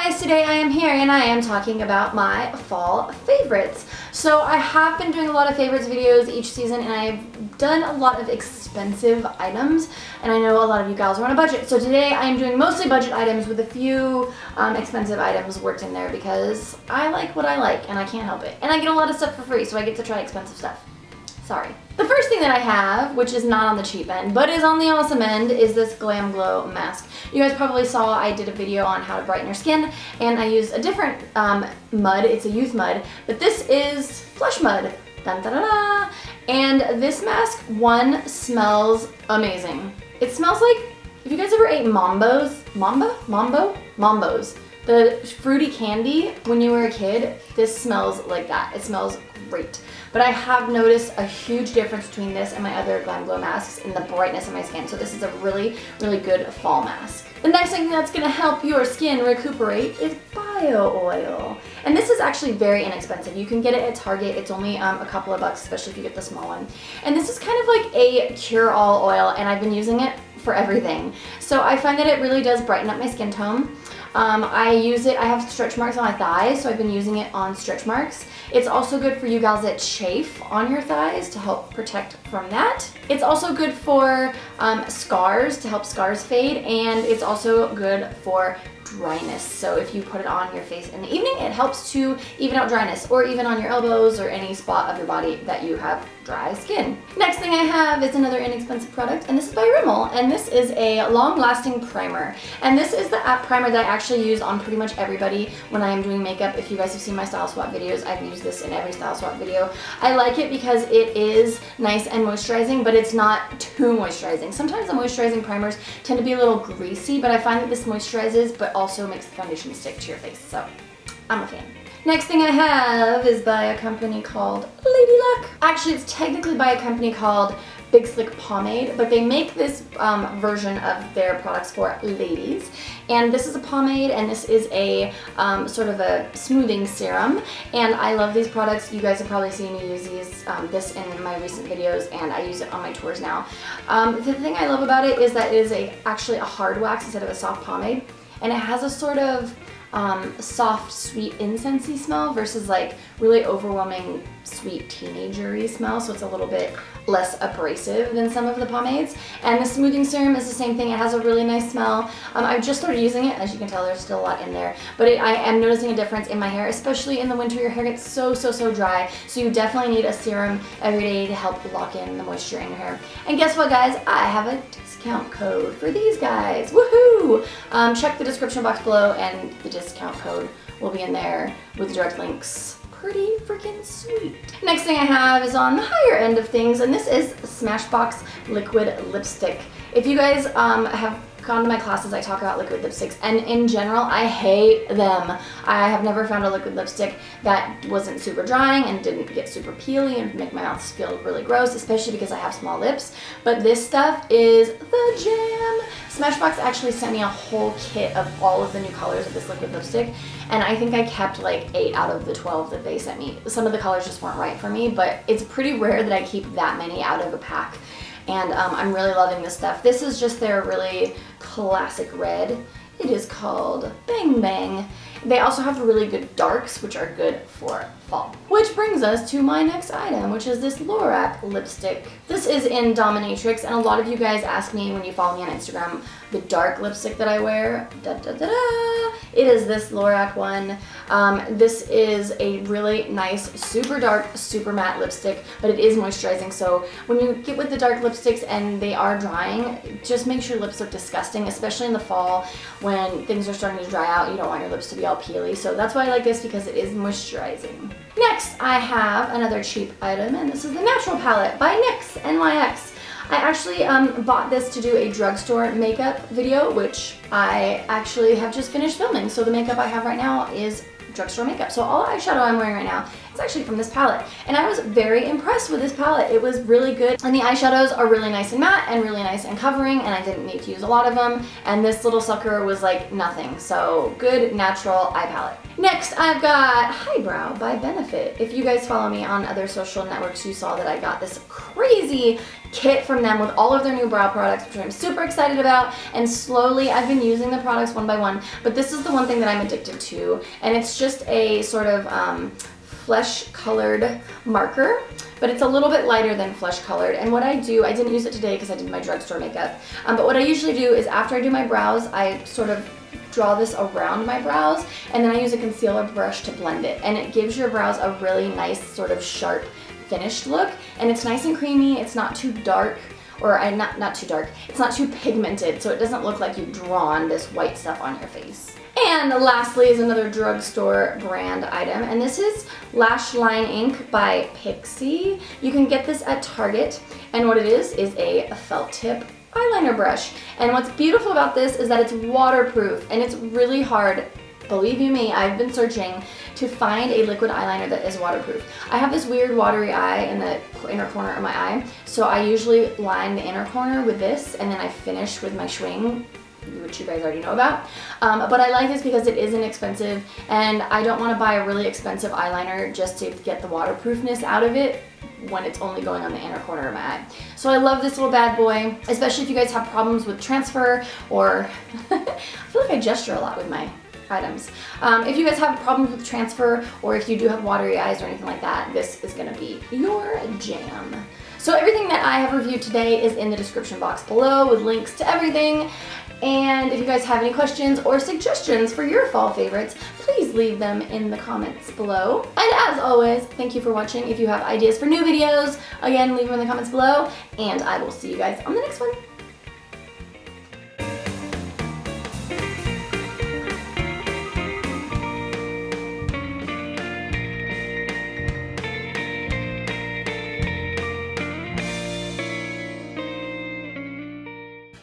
guys, today I am here and I am talking about my fall favorites. So I have been doing a lot of favorites videos each season and I've done a lot of expensive items, and I know a lot of you gals are on a budget. So today I am doing mostly budget items with a few expensive items worked in there because I like what I like and I can't help it. And I get a lot of stuff for free, so I get to try expensive stuff. Sorry. The first thing that I have, which is not on the cheap end, but is on the awesome end, is this Glam Glow mask. You guys probably saw I did a video on how to brighten your skin, and I used a different mud. It's a youth mud, but this is Flush Mud. Dun, da, da, da. And this mask, one, smells amazing. It smells like, if you guys ever ate Mambo's, Mambo's, the fruity candy when you were a kid, this smells like that. It smells great. But I have noticed a huge difference between this and my other Glam Glow masks in the brightness of my skin. So this is a really, really good fall mask. The next thing that's gonna help your skin recuperate is bio oil. And this is actually very inexpensive. You can get it at Target. It's only a couple of bucks, especially if you get the small one. And this is kind of like a cure-all oil, and I've been using it for everything. So I find that it really does brighten up my skin tone. I use it, I have stretch marks on my thighs, so I've been using it on stretch marks. It's also good for you gals that chafe on your thighs to help protect from that. It's also good for scars, to help scars fade, and it's also good for dryness. So if you put it on your face in the evening, it helps to even out dryness, or even on your elbows or any spot of your body that you have dry skin. Next thing I have is another inexpensive product, and this is by Rimmel, and this is a long-lasting primer. And this is the primer that I actually use on pretty much everybody when I am doing makeup. If you guys have seen my style swap videos, I've used this in every style swap video. I like it because it is nice and moisturizing, but it's not too moisturizing. Sometimes the moisturizing primers tend to be a little greasy, but I find that this moisturizes but also makes the foundation stick to your face, so I'm a fan. Next thing I have is by a company called Lady Luck. Actually, it's technically by a company called Big Slick Pomade, but they make this version of their products for ladies. And this is a pomade, and this is a sort of a smoothing serum. And I love these products. You guys have probably seen me use this in my recent videos, and I use it on my tours now. The thing I love about it is that it is actually a hard wax instead of a soft pomade. And it has a sort of soft, sweet, incensey smell versus like really overwhelming, sweet, teenager-y smell. So it's a little bit less abrasive than some of the pomades. And the smoothing serum is the same thing. It has a really nice smell. I've just started using it. As you can tell, there's still a lot in there. But I am noticing a difference in my hair, especially in the winter. Your hair gets so dry. So you definitely need a serum every day to help lock in the moisture in your hair. And guess what, guys? I have a discount code for these guys. Woohoo! Check the description box below and the discount code will be in there with direct links. Pretty freaking sweet. Next thing I have is on the higher end of things, and this is Smashbox Liquid Lipstick. If you guys have gone to my classes, I talk about liquid lipsticks, and in general, I hate them. I have never found a liquid lipstick that wasn't super drying and didn't get super peely and make my mouth feel really gross, especially because I have small lips. But this stuff is the jam. Smashbox actually sent me a whole kit of all of the new colors of this liquid lipstick, and I think I kept like 8 out of the 12 that they sent me. Some of the colors just weren't right for me, but it's pretty rare that I keep that many out of a pack. And I'm really loving this stuff. This is just their really classic red. It is called Bang Bang. They also have really good darks, which are good for fall. Which brings us to my next item, which is this Lorac lipstick. This is in Dominatrix, and a lot of you guys ask me when you follow me on Instagram the dark lipstick that I wear. Da, da, da, da. It is this Lorac one. This is a really nice, super dark, super matte lipstick, but it is moisturizing. So when you get with the dark lipsticks and they are drying, just make sure your lips look disgusting, especially in the fall when things are starting to dry out. You don't want your lips to be all peely. So that's why I like this, because it is moisturizing. Next, I have another cheap item, and this is the Natural Palette by NYX, NYX. I actually bought this to do a drugstore makeup video, which I actually have just finished filming. So the makeup I have right now is drugstore makeup. So all eyeshadow I'm wearing right now It's actually from this palette. And I was very impressed with this palette. It was really good. And the eyeshadows are really nice and matte and really nice and covering, and I didn't need to use a lot of them. And this little sucker was like nothing. So good natural eye palette. Next, I've got Highbrow by Benefit. If you guys follow me on other social networks, you saw that I got this crazy kit from them with all of their new brow products, which I'm super excited about, and slowly I've been using the products one by one, but this is the one thing that I'm addicted to, and it's just a sort of flesh colored marker, but it's a little bit lighter than flesh colored. And what I do, I didn't use it today because I did my drugstore makeup, but what I usually do is after I do my brows, I sort of draw this around my brows, and then I use a concealer brush to blend it, and it gives your brows a really nice sort of sharp finished look, and it's nice and creamy. It's not too dark, or not too dark, it's not too pigmented, so it doesn't look like you've drawn this white stuff on your face. And lastly is another drugstore brand item, and this is Lash Line Ink by Pixie. You can get this at Target, and what it is a felt tip eyeliner brush. And what's beautiful about this is that it's waterproof, and it's really hard, believe you me, I've been searching to find a liquid eyeliner that is waterproof. I have this weird watery eye in the inner corner of my eye, so I usually line the inner corner with this, and then I finish with my Schwing, which you guys already know about. But I like this because it is inexpensive, and I don't want to buy a really expensive eyeliner just to get the waterproofness out of it when it's only going on the inner corner of my eye. So I love this little bad boy, especially if you guys have problems with transfer, or I feel like I gesture a lot with my items. If you guys have problems with transfer, or if you do have watery eyes or anything like that, this is gonna be your jam. So everything that I have reviewed today is in the description box below with links to everything. And if you guys have any questions or suggestions for your fall favorites, please leave them in the comments below. And as always, thank you for watching. If you have ideas for new videos, again, leave them in the comments below, and I will see you guys on the next one.